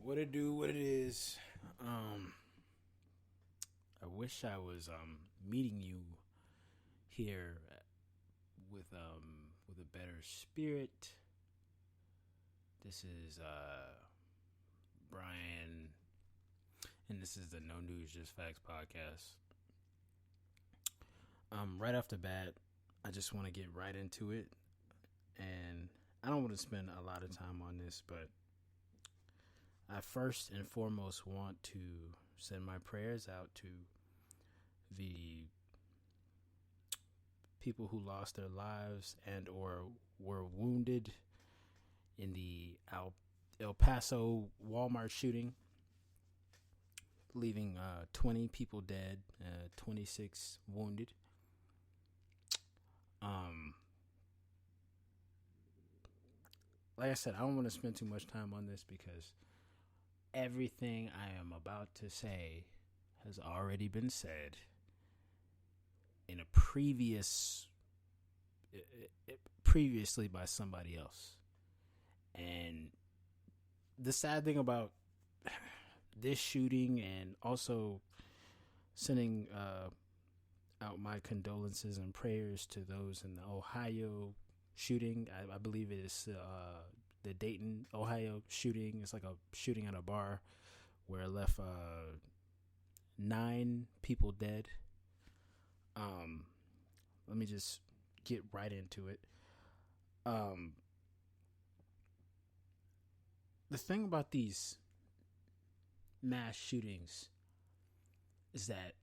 What it do, what it is. I wish I was meeting you here with a better spirit. This is Brian, and this is the No News Just Facts podcast. Right off the bat, I just want to get right into it, and I don't want to spend a lot of time on this, but I first and foremost want to send my prayers out to the people who lost their lives and or were wounded in the El Paso Walmart shooting, leaving 20 people dead, 26 wounded. Like I said, I don't want to spend too much time on this because everything I am about to say has already been said in a previously by somebody else. And the sad thing about this shooting, and also sending out my condolences and prayers to those in the Ohio shooting. I believe it is the Dayton, Ohio shooting. It's like a shooting at a bar where it left 9 people dead. Let me just get right into it. The thing about these mass shootings is that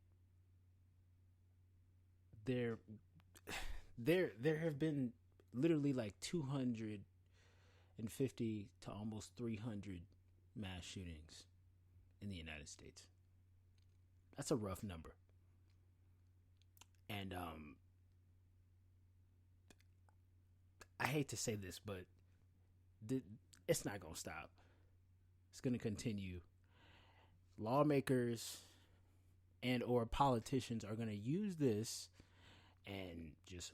there have been literally like 250 to almost 300 mass shootings in the United States. That's a rough number. And I hate to say this, but it's not going to stop. It's going to continue. Lawmakers and or politicians are going to use this and just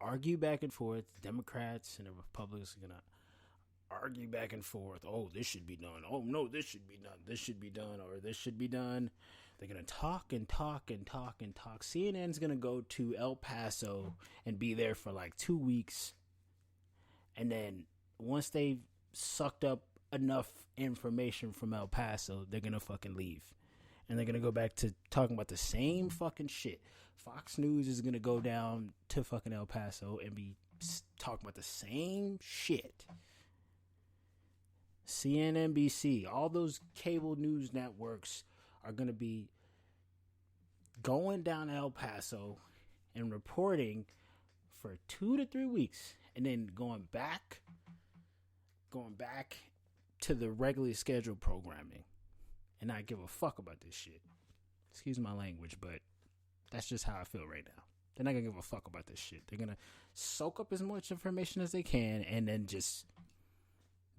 argue back and forth. Democrats and the Republicans are going to argue back and forth. Oh, this should be done. Oh, no, this should be done. This should be done, or this should be done. They're going to talk and talk and talk and talk. CNN's going to go to El Paso and be there for like 2 weeks. And then once they've sucked up enough information from El Paso, they're going to fucking leave. And they're going to go back to talking about the same fucking shit. Fox News is going to go down to fucking El Paso and be talking about the same shit. CNNBC, all those cable news networks are going to be going down to El Paso and reporting for 2 to 3 weeks, and then going back to the regularly scheduled programming, and not give a fuck about this shit. Excuse my language, but that's just how I feel right now. They're not gonna give a fuck about this shit. They're gonna soak up as much information as they can and then just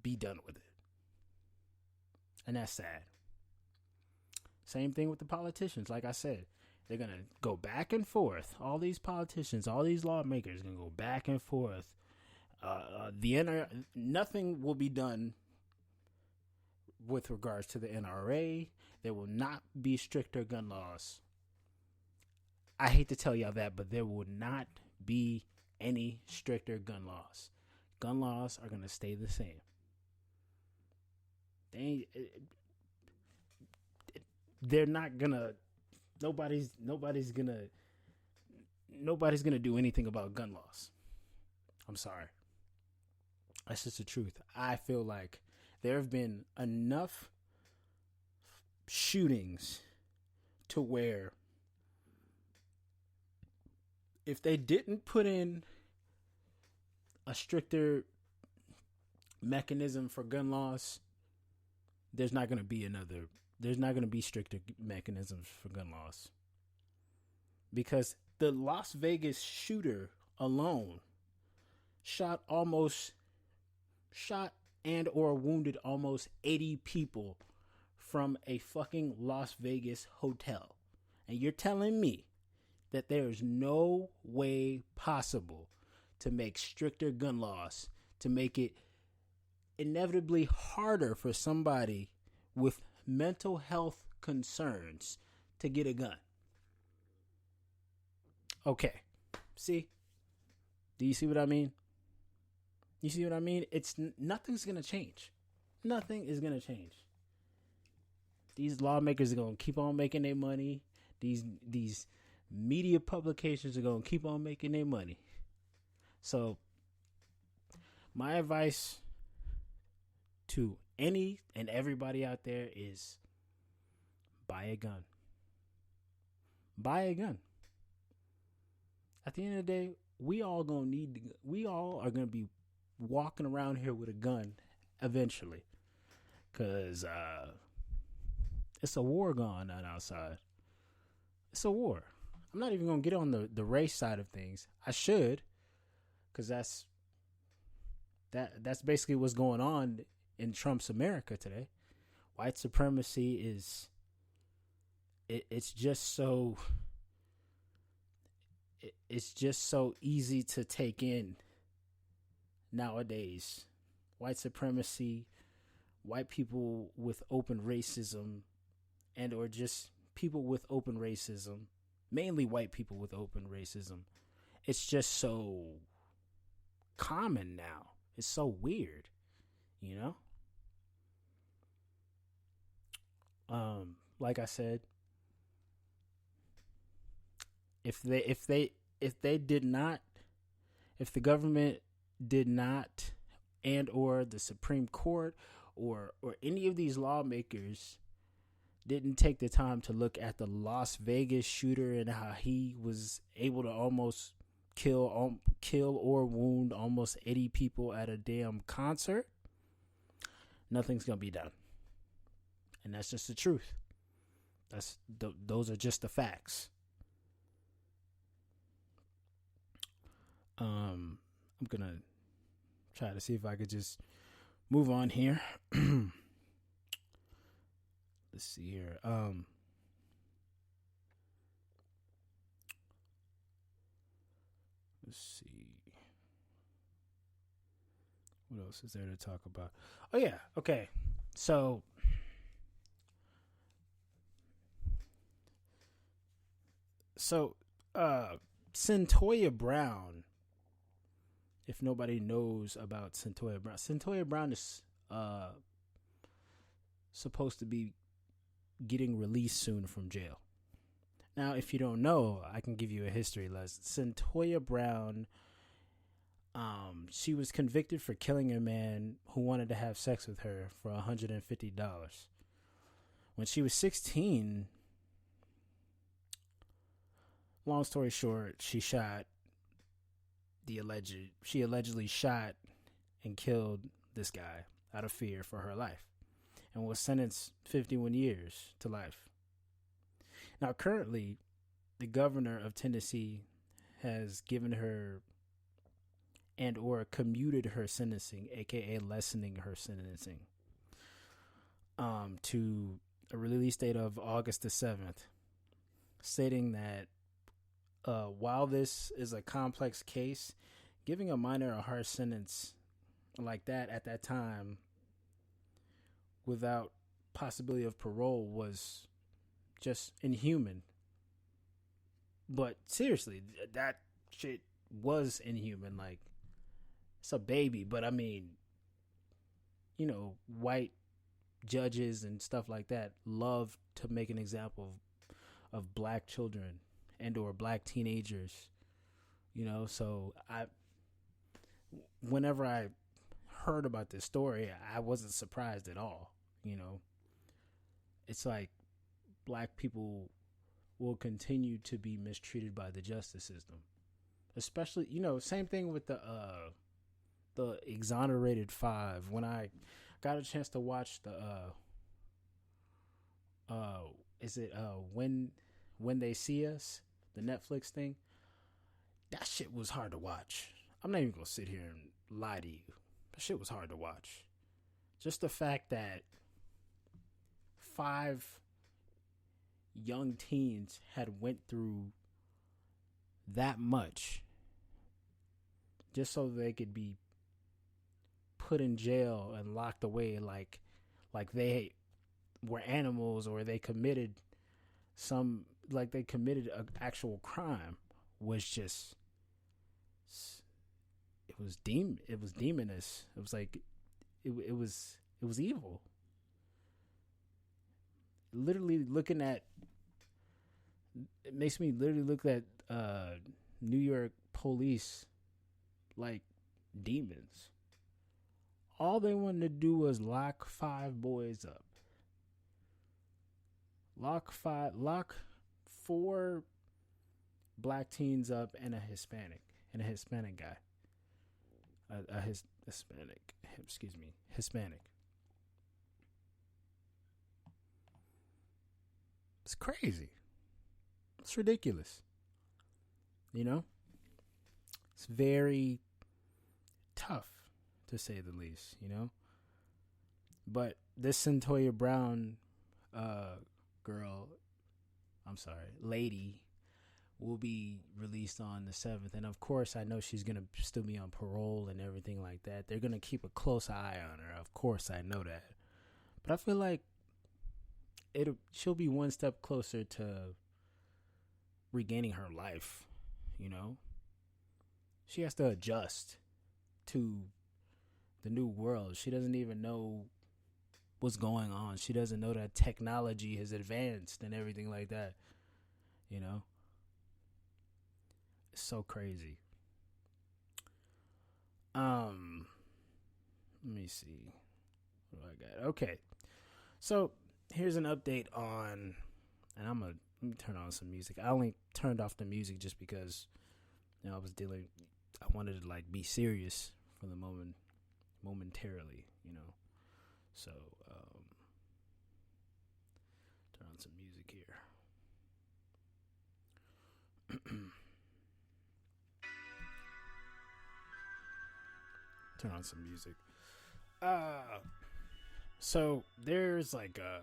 be done with it. And that's sad. Same thing with the politicians. Like I said, they're going to go back and forth. All these politicians, all these lawmakers are going to go back and forth. Nothing will be done with regards to the NRA. There will not be stricter gun laws. I hate to tell y'all that, but there will not be any stricter gun laws. Gun laws are going to stay the same. They're not gonna. Nobody's gonna do anything about gun laws. I'm sorry. That's just the truth. I feel like there have been enough shootings to where if they didn't put in a stricter mechanism for gun laws, there's not going to be stricter mechanisms for gun laws. Because the Las Vegas shooter alone shot and or wounded almost 80 people from a fucking Las Vegas hotel. And you're telling me that there is no way possible to make stricter gun laws, to make it inevitably harder for somebody with mental health concerns to get a gun. Okay. See? Do you see what I mean? You see what I mean? Nothing's going to change. Nothing is going to change. These lawmakers are going to keep on making their money. These media publications are going to keep on making their money. So, my advice to any and everybody out there is buy a gun. Buy a gun. At the end of the day, we all are gonna be walking around here with a gun eventually, cause it's a war going on outside. It's a war. I'm not even gonna get on the race side of things. I should, cause that's basically what's going on in Trump's America today. White supremacy is it's just so easy to take in nowadays. White supremacy, white people with open racism, and or just people with open racism, mainly white people with open racism. It's just so common now. It's so weird, you know? Like I said, if the government did not, and or the Supreme Court or any of these lawmakers didn't take the time to look at the Las Vegas shooter and how he was able to almost kill or wound almost 80 people at a damn concert, nothing's gonna be done. And that's just the truth. Those are just the facts. I'm gonna try to see if I could just move on here. Let's see here. Let's see. What else is there to talk about? Oh yeah, okay. So Cyntoia Brown, if nobody knows about Cyntoia Brown is supposed to be getting released soon from jail. Now, if you don't know, I can give you a history lesson. Cyntoia Brown, she was convicted for killing a man who wanted to have sex with her for $150. When she was 16, long story short, she allegedly shot and killed this guy out of fear for her life and was sentenced 51 years to life. Now, currently, the governor of Tennessee has given her and or commuted her sentencing, aka lessening her sentencing, to a release date of August the 7th, stating that while this is a complex case, giving a minor a harsh sentence like that at that time without possibility of parole was just inhuman. But seriously, that shit was inhuman. Like, it's a baby, but I mean, you know, white judges and stuff like that love to make an example of black children and or black teenagers, you know. So whenever I heard about this story, I wasn't surprised at all. You know, it's like black people will continue to be mistreated by the justice system, especially, you know, same thing with the Exonerated 5. When I got a chance to watch the When They See Us, the Netflix thing, that shit was hard to watch. I'm not even gonna sit here and lie to you. That shit was hard to watch. Just the fact that 5 young teens had went through that much just so they could be put in jail and locked away like they were animals, or they committed they committed an actual crime, was just, it was demonous. It was like it was evil. Literally looking at it makes me literally look at New York police like demons. All they wanted to do was lock 5 boys up. Lock 4 black teens up and a Hispanic guy. Hispanic. It's crazy. It's ridiculous. You know? It's very tough, to say the least, you know? But this Centoya Brown lady, will be released on the 7th. And of course, I know she's going to still be on parole and everything like that. They're going to keep a close eye on her. Of course, I know that. But I feel like she'll be one step closer to regaining her life, you know? She has to adjust to the new world. She doesn't even know what's going on. She doesn't know that technology has advanced and everything like that, you know? It's so crazy. Let me see. What do I got? Okay. So here's an update on, and let me turn on some music. I only turned off the music just because, I wanted to like be serious for the momentarily, you know. So, turn on some music here. Turn on some music. So there's like a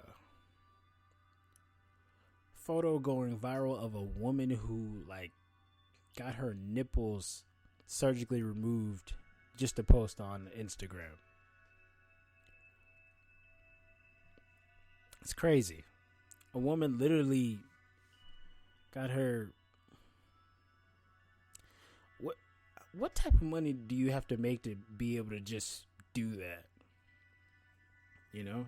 photo going viral of a woman who like got her nipples surgically removed just to post on Instagram. It's crazy. A woman literally got her. What type of money do you have to make to be able to just do that? You know?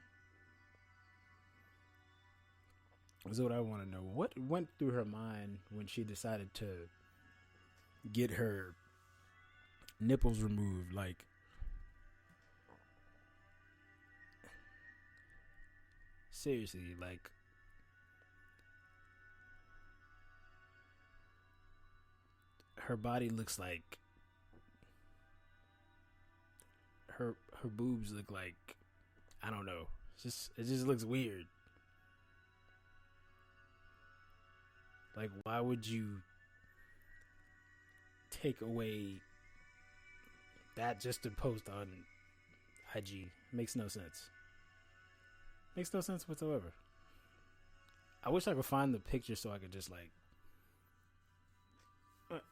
That's what I want to know. What went through her mind when she decided to get her nipples removed? Like, seriously, like, her body looks like her boobs look like, I don't know. It just looks weird. Like, why would you take away that just to post on IG? Makes no sense. Makes no sense whatsoever. I wish I could find the picture so I could just like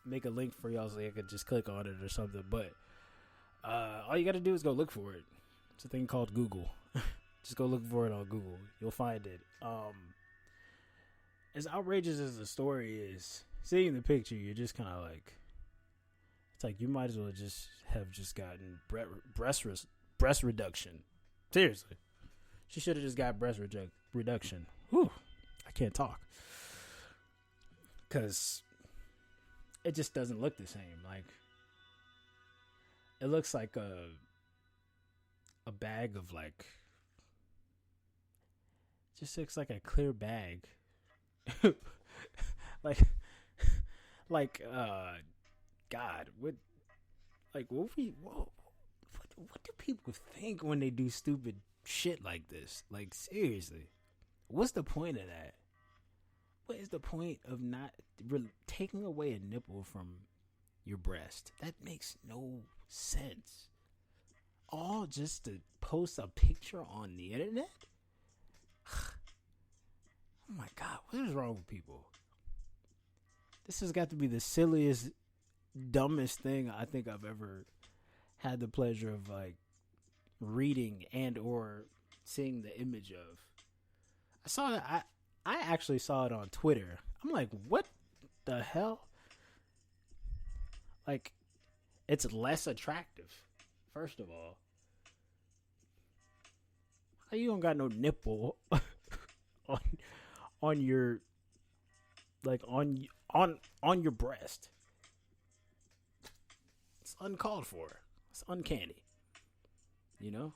make a link for y'all so you could just click on it or something. But all you gotta do is go look for it. It's a thing called Google. Just go look for it on Google. You'll find it. As outrageous as the story is, seeing the picture, you're just kind of like, it's like you might as well have gotten breast reduction. Seriously, she should have just got breast reduction. Whew, I can't talk because it just doesn't look the same. Like, it looks like a bag of like, just looks like a clear bag. like God, what do people think when they do stupid shit like this? Like, seriously, what's the point of that? What is the point of not taking away a nipple from your breast? That makes no sense. All just to post a picture on the internet? Oh my God, what is wrong with people? This has got to be the silliest, dumbest thing I think I've ever had the pleasure of like reading and or seeing the image of. I saw that. I actually saw it on Twitter. I'm like, what the hell? Like, it's less attractive. First of all, how you don't got no nipple on on your like on your breast? It's uncalled for. It's uncanny. You know?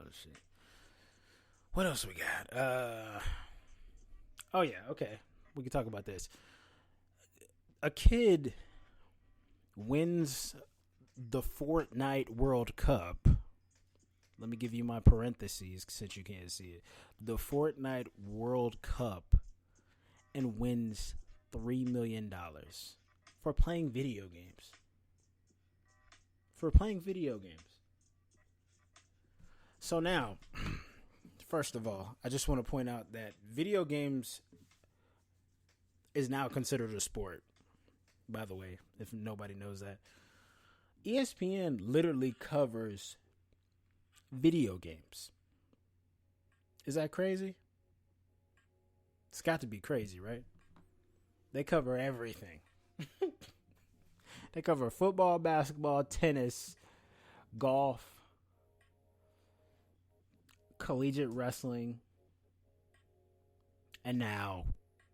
Let's see. What else we got? Oh yeah, okay. We can talk about this. A kid wins the Fortnite World Cup. Let me give you my parentheses since you can't see it. The Fortnite World Cup and wins $3 million for playing video games. For playing video games. So now, first of all, I just want to point out that video games is now considered a sport. By the way, if nobody knows that. ESPN literally covers video games. Is that crazy? It's got to be crazy, right? They cover everything. They cover football, basketball, tennis, golf, collegiate wrestling, and now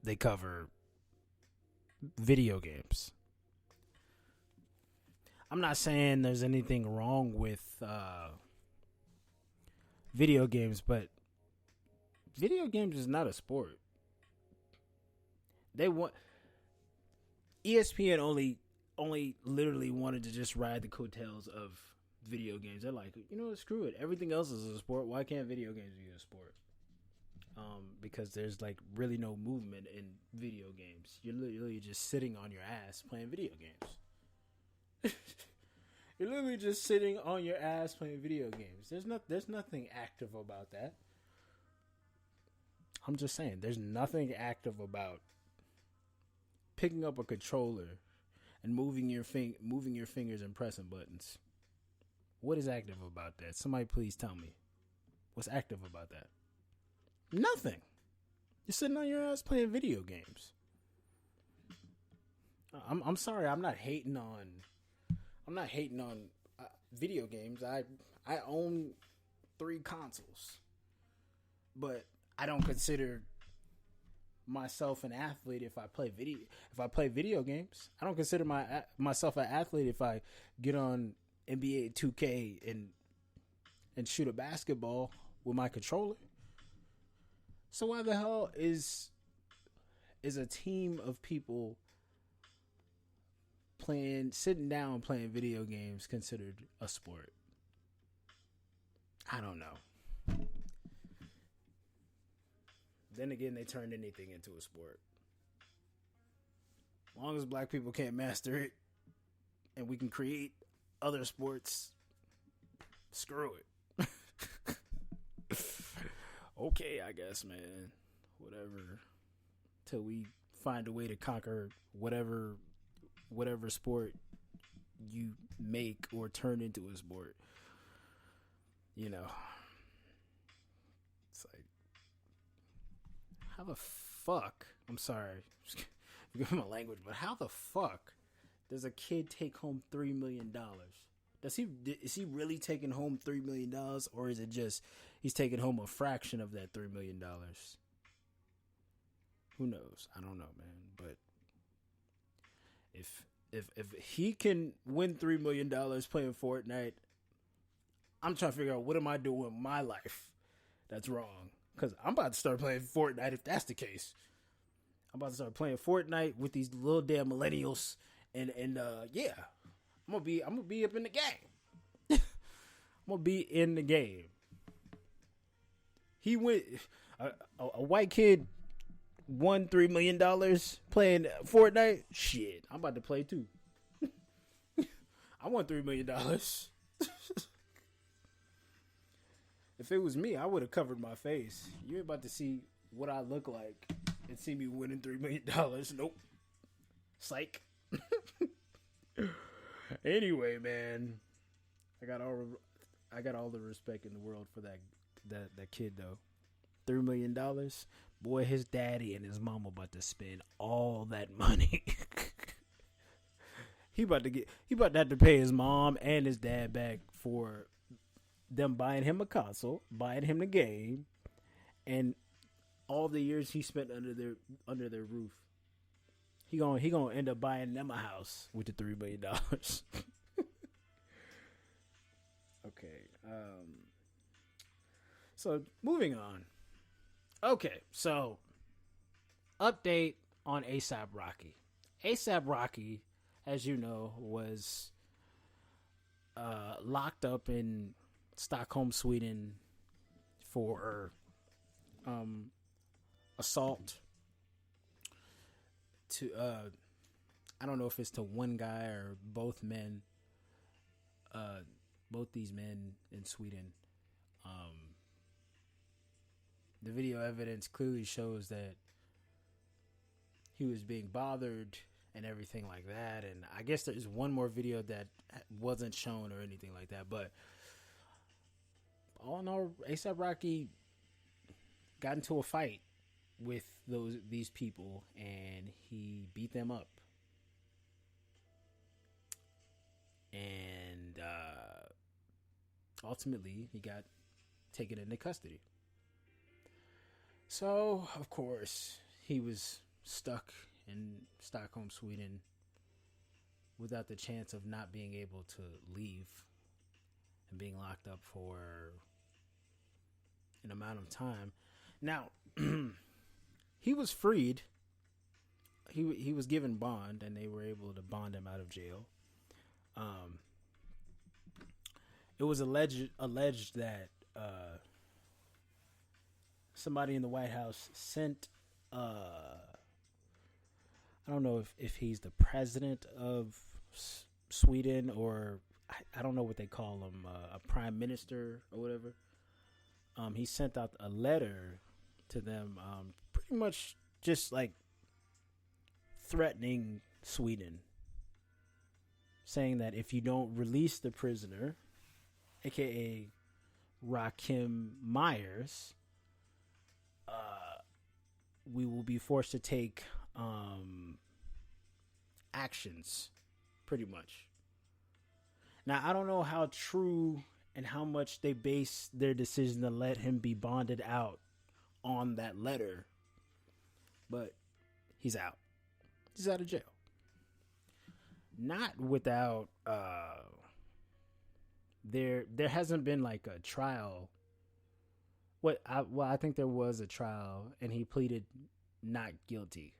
they cover video games. I'm not saying there's anything wrong with video games, but video games is not a sport. They want ESPN only literally wanted to just ride the coattails of video games. They're like, you know what, screw it. Everything else is a sport. Why can't video games be a sport? Because there's like really no movement in video games. You're literally just sitting on your ass playing video games. You're literally just sitting on your ass playing video games. There's nothing active about that. I'm just saying, there's nothing active about picking up a controller and moving your fingers and pressing buttons. What is active about that? Somebody please tell me. What's active about that? Nothing. You're sitting on your ass playing video games. I'm sorry. I'm not hating on video games. I own 3 consoles, but I don't consider myself an athlete if I play video games. I don't consider myself an athlete if I get on NBA 2K and shoot a basketball with my controller. So why the hell is a team of people sitting down playing video games considered a sport? I don't know. Then again, they turned anything into a sport. As long as black people can't master it and we can create other sports, screw it. Okay, I guess, man. Whatever. Till we find a way to conquer whatever sport you make or turn into a sport. You know. It's like, how the fuck? I'm sorry. Forgive my language, but how the fuck does a kid take home $3 million? Is he really taking home $3 million, or is it just he's taking home a fraction of that $3 million? Who knows? I don't know, man. But if he can win $3 million playing Fortnite, I'm trying to figure out what am I doing with my life that's wrong. Because I'm about to start playing Fortnite if that's the case. I'm about to start playing Fortnite with these little damn millennials, and yeah. I'm gonna be up in the game. I'm gonna be in the game. He went a white kid won $3 million playing Fortnite. Shit, I'm about to play too. I won $3 million. If it was me, I would have covered my face. You're about to see what I look like and see me winning $3 million. Nope. Psych. Anyway, man, I got I got all the respect in the world for that kid though. $3 million, boy. His daddy and his mama about to spend all that money. He about to have to pay his mom and his dad back for them buying him a console, buying him the game, and all the years he spent under their roof. He gonna end up buying them a house with the $3 million. Okay. So moving on. Okay, so update on ASAP Rocky. ASAP Rocky, as you know, was locked up in Stockholm, Sweden for assault to I don't know if it's to one guy or both men, both these men in Sweden. The video evidence clearly shows that he was being bothered and everything like that. And I guess there's one more video that wasn't shown or anything like that. But all in all, A$AP Rocky got into a fight with these people and he beat them up. And ultimately, he got taken into custody. So, of course, he was stuck in Stockholm, Sweden, without the chance of not being able to leave and being locked up for an amount of time. Now, he was freed. He was given bond, and they were able to bond him out of jail. It was alleged that somebody in the White House sent, I don't know if he's the president of Sweden or I don't know what they call him, a prime minister or whatever. He sent out a letter to them, pretty much just like threatening Sweden, saying that if you don't release the prisoner, aka Rakim Myers, we will be forced to take actions, pretty much. Now, I don't know how true and how much they base their decision to let him be bonded out on that letter, but he's out. He's out of jail. Not without there hasn't been like a trial. I think there was a trial and he pleaded not guilty.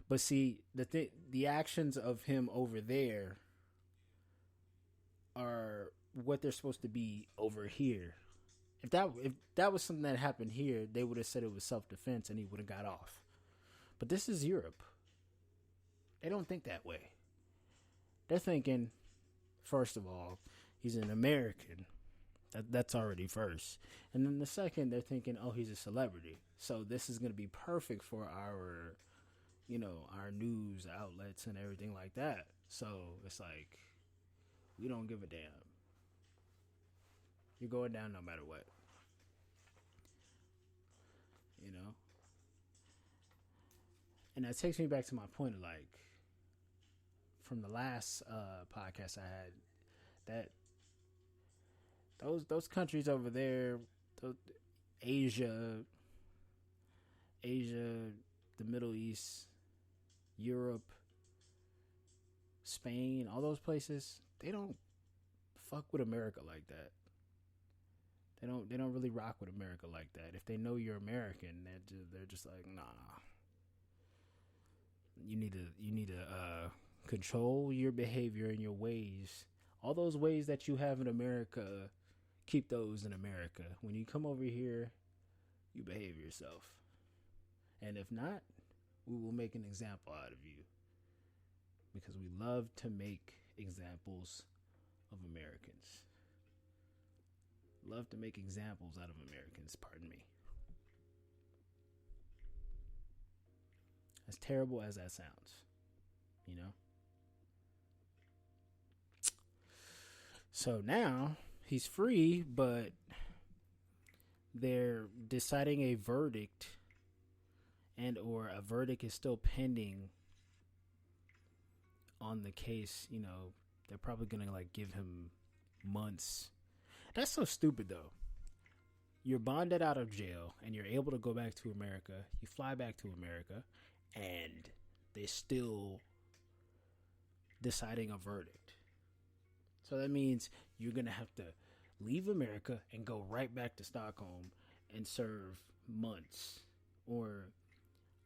But see, the actions of him over there are what they're supposed to be over here. If that was something that happened here, they would have said it was self-defense and he would have got off. But this is Europe. They don't think that way. They're thinking, first of all, he's an American. That's already first. And then the second, they're thinking, oh, he's a celebrity. So this is going to be perfect for our news outlets and everything like that. So it's like, we don't give a damn. You're going down no matter what. And that takes me back to my point of like, from the last podcast I had, that those countries over there, Asia, the Middle East, Europe, Spain, all those places, they don't fuck with America like that. They don't really rock with America like that. If they know you're American, they're just like, nah. You need to control your behavior and your ways. All those ways that you have in America, keep those in America. When you come over here, you behave yourself. And if not, we will make an example out of you. Because we love to make examples of Americans. Love to make examples out of Americans, pardon me. As terrible as that sounds, So now he's free, but they're deciding a verdict, and or a verdict is still pending on the case. They're probably gonna like give him months. That's so stupid though. You're bonded out of jail and you're able to go back to America. You fly back to America and they're still deciding a verdict. So that means you're going to have to leave America and go right back to Stockholm and serve months or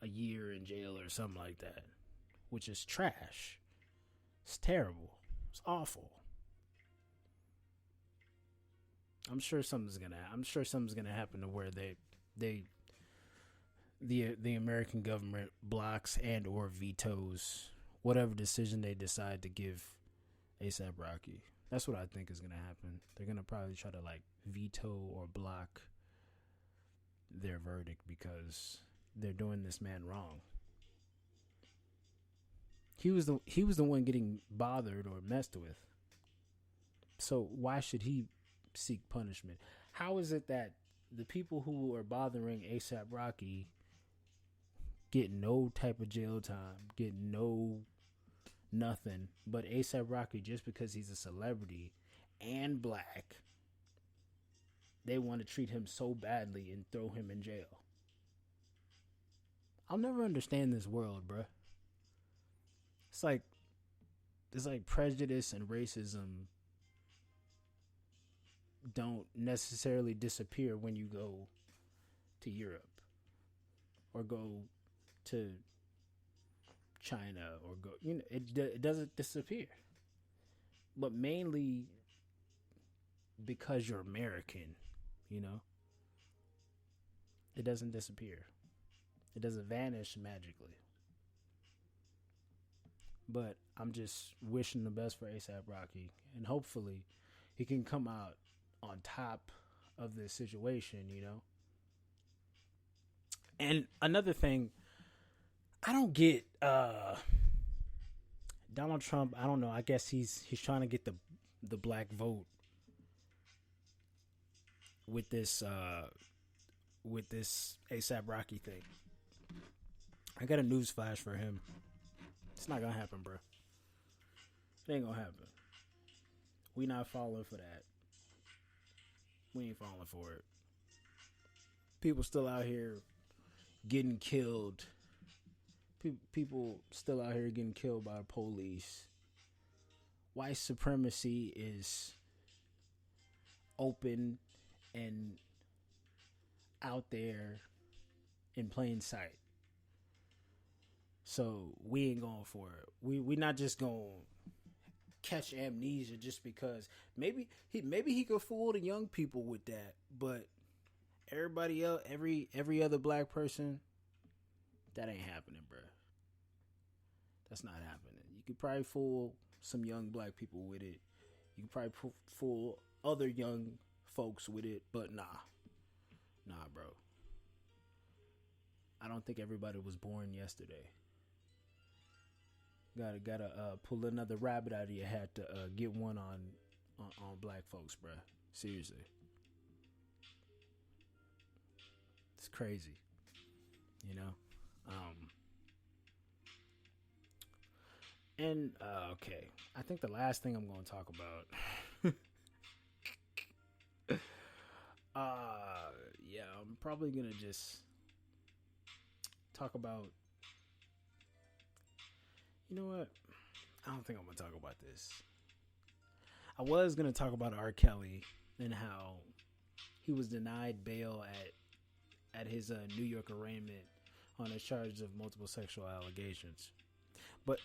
a year in jail or something like that, which is trash. It's terrible. It's awful. I'm sure something's gonna happen to where the American government blocks and or vetoes whatever decision they decide to give ASAP Rocky. That's what I think is gonna happen. They're gonna probably try to like veto or block their verdict because they're doing this man wrong. He was the one getting bothered or messed with. So why should he seek punishment? How is it that the people who are bothering ASAP Rocky get no type of jail time, get nothing, but ASAP Rocky, just because he's a celebrity and black, they want to treat him so badly and throw him in jail? I'll never understand this world, bruh. It's like prejudice and racism don't necessarily disappear when you go to Europe or go to China or go, it doesn't disappear. But mainly because you're American, it doesn't disappear. It doesn't vanish magically. But I'm just wishing the best for ASAP Rocky, and hopefully he can come out on top of this situation, And another thing, I don't get Donald Trump. I don't know. I guess he's trying to get the black vote with this ASAP Rocky thing. I got a news flash for him. It's not gonna happen, bro. It ain't gonna happen. We not falling for that. We ain't falling for it. People still out here getting killed. People still out here getting killed by the police. White supremacy is open and out there in plain sight. So we ain't going for it. We not just gonna catch amnesia just because maybe he could fool the young people with that, but everybody else, every other black person, that ain't happening, bro. That's not happening. You could probably fool some young black people with it. You could probably fool other young folks with it, but nah, bro. I don't think everybody was born yesterday. Gotta pull another rabbit out of your hat to get one on black folks, bruh. Seriously, it's crazy, And okay, I think the last thing I'm going to talk about. Yeah, I'm probably gonna just talk about. You know what? I don't think I'm going to talk about this. I was going to talk about R. Kelly and how he was denied bail at his New York arraignment on a charge of multiple sexual allegations. But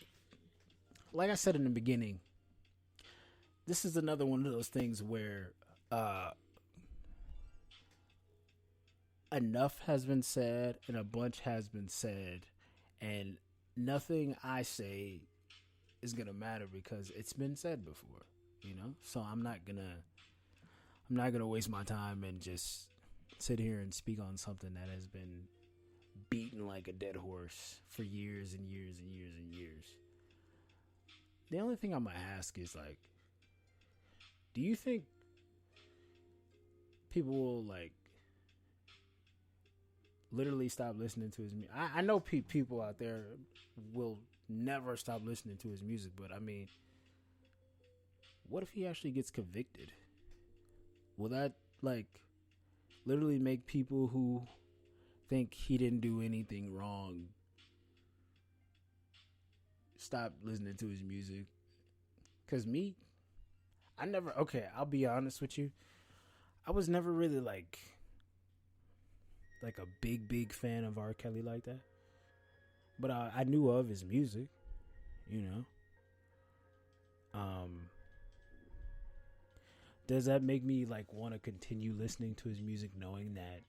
like I said in the beginning, this is another one of those things where enough has been said and a bunch has been said, and nothing I say is gonna matter because it's been said before, So I'm not gonna waste my time and just sit here and speak on something that has been beaten like a dead horse for years and years and years and years. The only thing I'm gonna ask is like, Do you think people will like literally stop listening to his music? I know people out there will never stop listening to his music, but I mean, what if he actually gets convicted? Will that like literally make people who think he didn't do anything wrong stop listening to his music? Cause me, I never. Okay, I'll be honest with you. I was never really like a big fan of R. Kelly like that. But I knew of his music, you know. Um, does that make me like want to continue listening to his music, knowing that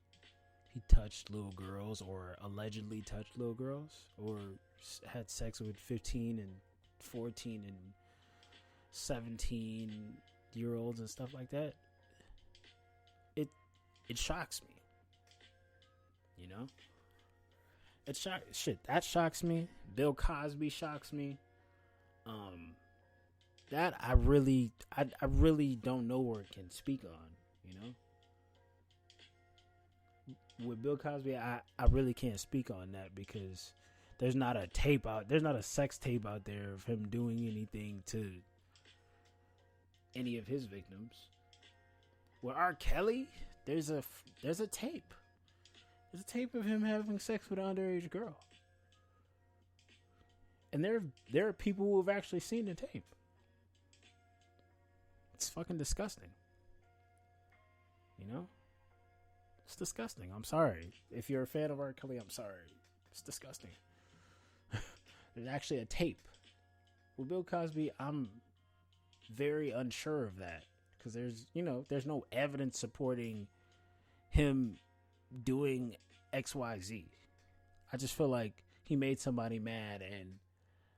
he touched little girls or allegedly touched little girls or had sex with 15 and 14 and 17-year olds and stuff like that? It shocks me, you know. That shocks me. Bill Cosby shocks me. That I really don't know or can speak on, you know. With Bill Cosby, I really can't speak on that because there's not a sex tape out there of him doing anything to any of his victims. With R. Kelly, there's a tape. There's a tape of him having sex with an underage girl. And there are people who have actually seen the tape. It's fucking disgusting. You know? It's disgusting. I'm sorry. If you're a fan of R. Kelly, I'm sorry. It's disgusting. There's actually a tape. With Bill Cosby, I'm very unsure of that. Because there's no evidence supporting him doing XYZ. I just feel like he made somebody mad and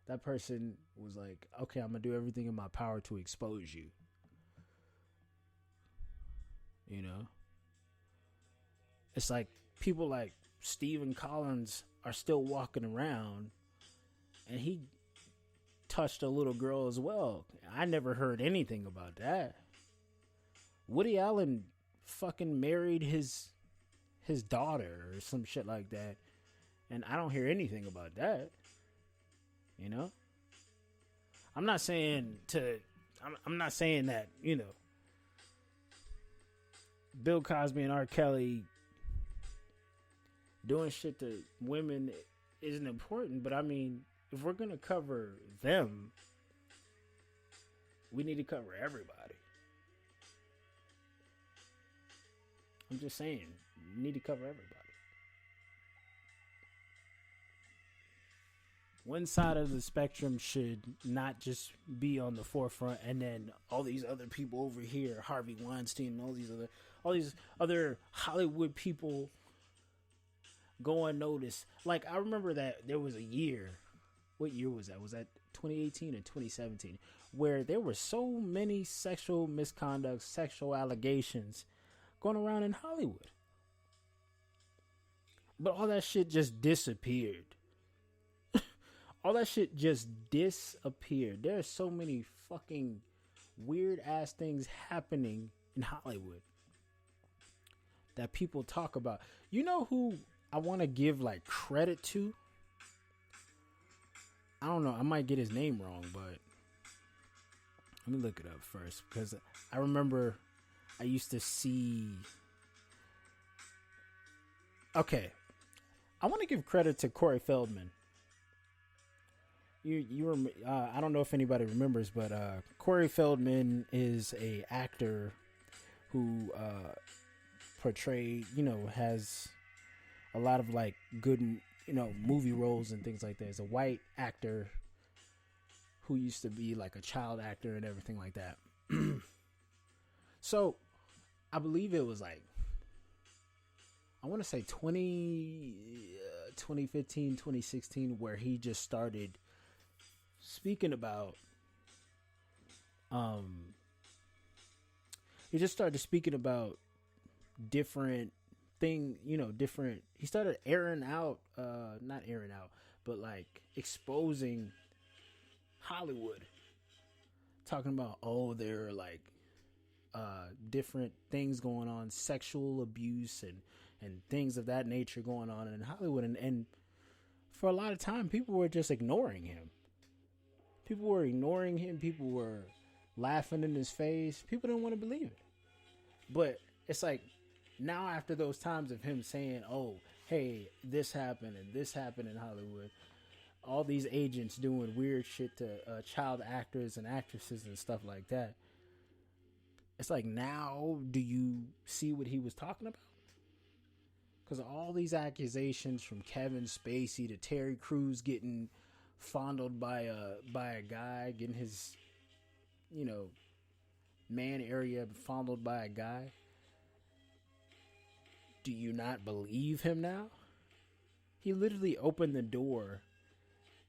that person was like, okay, I'm going to do everything in my power to expose you. You know? It's like people like Stephen Collins are still walking around and he touched a little girl as well. I never heard anything about that. Woody Allen fucking married his daughter or some shit like that, and I don't hear anything about that. You know, I'm not saying that, you know, Bill Cosby and R. Kelly doing shit to women isn't important, but I mean, if we're gonna cover them, we need to cover everybody. I'm just saying, you need to cover everybody. One side of the spectrum should not just be on the forefront, and then all these other people over here, Harvey Weinstein, and all these other Hollywood people go unnoticed. Like, I remember that there was a year. What year was that? Was that 2018 or 2017? Where there were so many sexual misconduct, sexual allegations going around in Hollywood. But all that shit just disappeared. All that shit just disappeared. There are so many fucking weird ass things happening in Hollywood that people talk about. You know who I want to give like credit to? I don't know. I might get his name wrong, but let me look it up first because I remember I used to see. Okay, I want to give credit to Corey Feldman. I don't know if anybody remembers, but Corey Feldman is a actor who portrayed, has a lot of like good, movie roles and things like that. He's a white actor who used to be like a child actor and everything like that. So I believe it was like, I want to say 2015, 2016, where he just started speaking about, different thing, he started not airing out, but like exposing Hollywood, talking about, they're like different things going on, sexual abuse and things of that nature going on in Hollywood. And for a lot of time, people were just ignoring him. People were ignoring him. People were laughing in his face. People didn't want to believe it. But it's like now after those times of him saying, oh, hey, this happened and this happened in Hollywood, all these agents doing weird shit to child actors and actresses and stuff like that. It's like, now do you see what he was talking about? Because all these accusations from Kevin Spacey to Terry Crews getting fondled by a guy, getting his, man area fondled by a guy. Do you not believe him now? He literally opened the door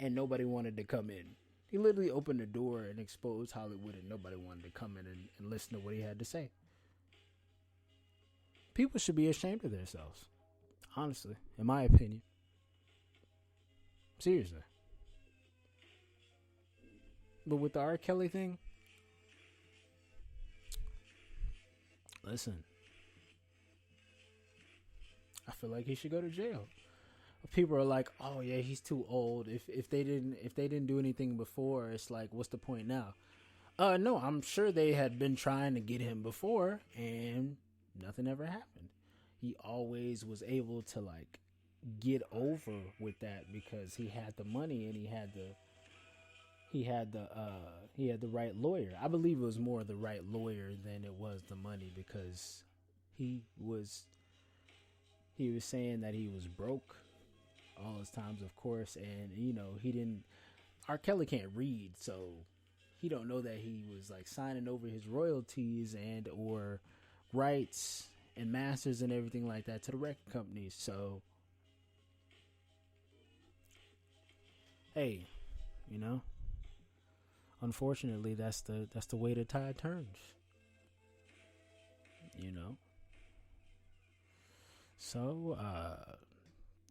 and nobody wanted to come in. He literally opened the door and exposed Hollywood and nobody wanted to come in and listen to what he had to say. People should be ashamed of themselves. Honestly, in my opinion. Seriously. But with the R. Kelly thing, listen, I feel like he should go to jail. People are like, oh yeah, he's too old. If they didn't do anything before, it's like, what's the point now? No, I'm sure they had been trying to get him before and nothing ever happened. He always was able to like get over with that because he had the money and he had the right lawyer. I believe it was more the right lawyer than it was the money, because he was saying that he was broke all his times, of course, and he didn't. R. Kelly can't read, so he don't know that he was like signing over his royalties and or rights and masters and everything like that to the record companies. So hey, unfortunately, that's the way the tide turns. So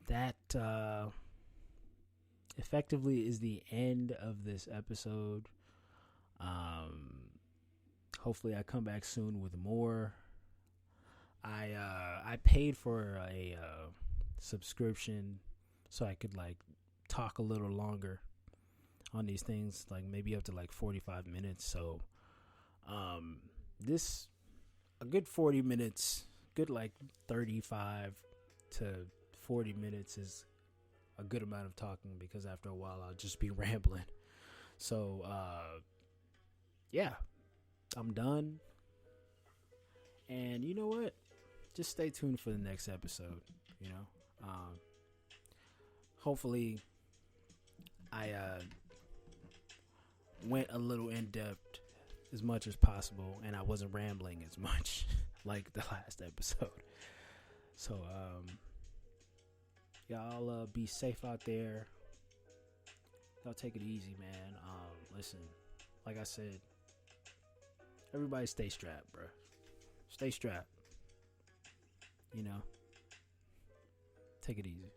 that effectively is the end of this episode. Hopefully I come back soon with more. I paid for a subscription so I could like talk a little longer on these things, like maybe up to like 45 minutes. So this a good 40 minutes, good like 35 to 40 minutes is a good amount of talking, because after a while I'll just be rambling. So yeah, I'm done. And you know what? Just stay tuned for the next episode. Hopefully I went a little in depth as much as possible, and I wasn't rambling as much like the last episode. So y'all be safe out there. Y'all take it easy, man. Listen, like I said, everybody stay strapped, bro. Stay strapped. Take it easy.